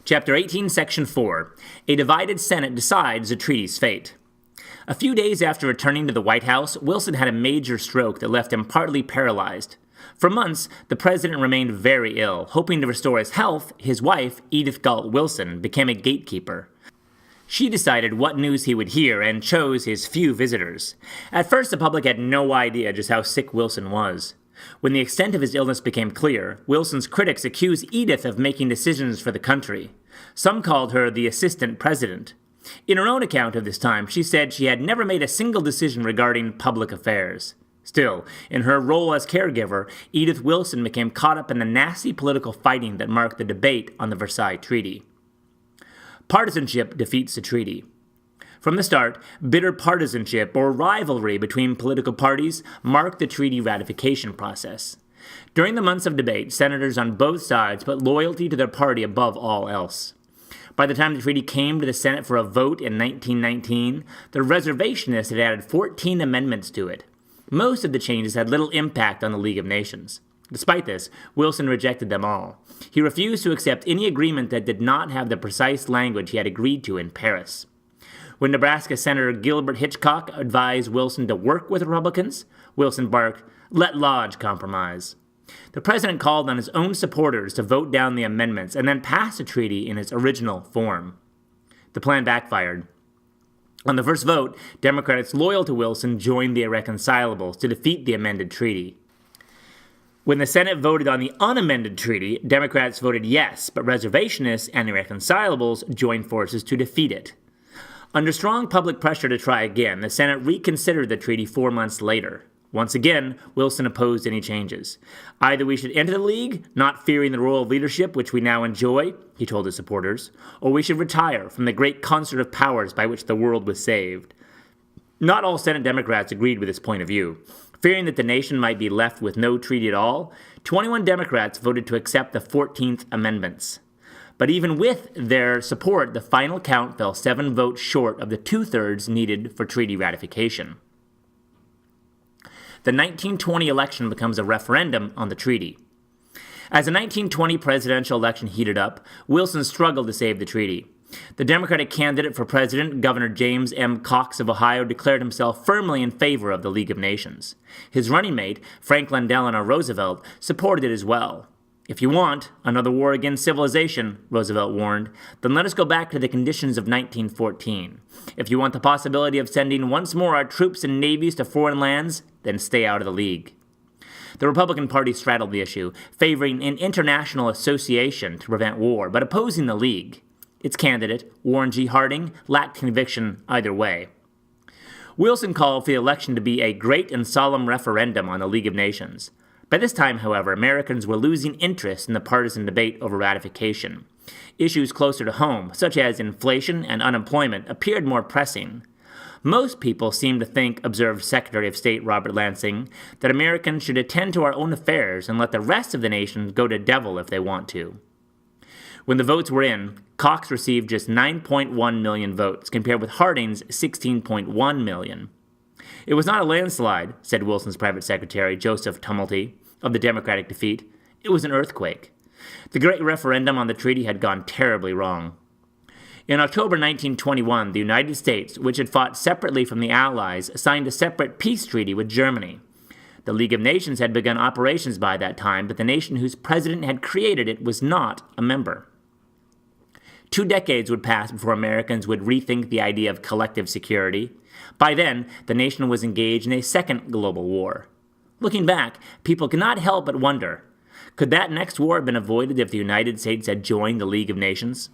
Chapter 18, Section 4. A divided Senate decides the treaty's fate. A few days after returning to the White House, Wilson had a major stroke that left him partly paralyzed. For months, the president remained very ill. Hoping to restore his health, his wife, Edith Galt Wilson, became a gatekeeper. She decided what news he would hear and chose his few visitors. At first, the public had no idea just how sick Wilson was. When the extent of his illness became clear, Wilson's critics accused Edith of making decisions for the country. Some called her the assistant president. In her own account of this time, she said she had never made a single decision regarding public affairs. Still, in her role as caregiver, Edith Wilson became caught up in the nasty political fighting that marked the debate on the Versailles Treaty. Partisanship defeats the treaty. From the start, bitter partisanship or rivalry between political parties marked the treaty ratification process. During the months of debate, senators on both sides put loyalty to their party above all else. By the time the treaty came to the Senate for a vote in 1919, the reservationists had added 14 amendments to it. Most of the changes had little impact on the League of Nations. Despite this, Wilson rejected them all. He refused to accept any agreement that did not have the precise language he had agreed to in Paris. When Nebraska Senator Gilbert Hitchcock advised Wilson to work with Republicans, Wilson barked, "Let Lodge compromise." The president called on his own supporters to vote down the amendments and then pass the treaty in its original form. The plan backfired. On the first vote, Democrats loyal to Wilson joined the Irreconcilables to defeat the amended treaty. When the Senate voted on the unamended treaty, Democrats voted yes, but reservationists and Irreconcilables joined forces to defeat it. Under strong public pressure to try again, the Senate reconsidered the treaty 4 months later. Once again, Wilson opposed any changes. Either we should enter the League, not fearing the royal leadership which we now enjoy, he told his supporters, or we should retire from the great concert of powers by which the world was saved. Not all Senate Democrats agreed with this point of view. Fearing that the nation might be left with no treaty at all, 21 Democrats voted to accept the 14th Amendments. But even with their support, the final count fell 7 votes short of the 2/3 needed for treaty ratification. The 1920 election becomes a referendum on the treaty. As the 1920 presidential election heated up, Wilson struggled to save the treaty. The Democratic candidate for president, Governor James M. Cox of Ohio, declared himself firmly in favor of the League of Nations. His running mate, Franklin Delano Roosevelt, supported it as well. "If you want another war against civilization," Roosevelt warned, "then let us go back to the conditions of 1914. If you want the possibility of sending once more our troops and navies to foreign lands, then stay out of the League." The Republican Party straddled the issue, favoring an international association to prevent war, but opposing the League. Its candidate, Warren G. Harding, lacked conviction either way. Wilson called for the election to be a great and solemn referendum on the League of Nations. By this time, however, Americans were losing interest in the partisan debate over ratification. Issues closer to home, such as inflation and unemployment, appeared more pressing. Most people seemed to think, observed Secretary of State Robert Lansing, that Americans should attend to our own affairs and let the rest of the nation go to devil if they want to. When the votes were in, Cox received just 9.1 million votes, compared with Harding's 16.1 million. "It was not a landslide," said Wilson's private secretary, Joseph Tumulty, of the Democratic defeat. "It was an earthquake." The great referendum on the treaty had gone terribly wrong. In October 1921, the United States, which had fought separately from the Allies, signed a separate peace treaty with Germany. The League of Nations had begun operations by that time, but the nation whose president had created it was not a member. 2 decades would pass before Americans would rethink the idea of collective security. By then, the nation was engaged in a second global war. Looking back, people cannot help but wonder, could that next war have been avoided if the United States had joined the League of Nations?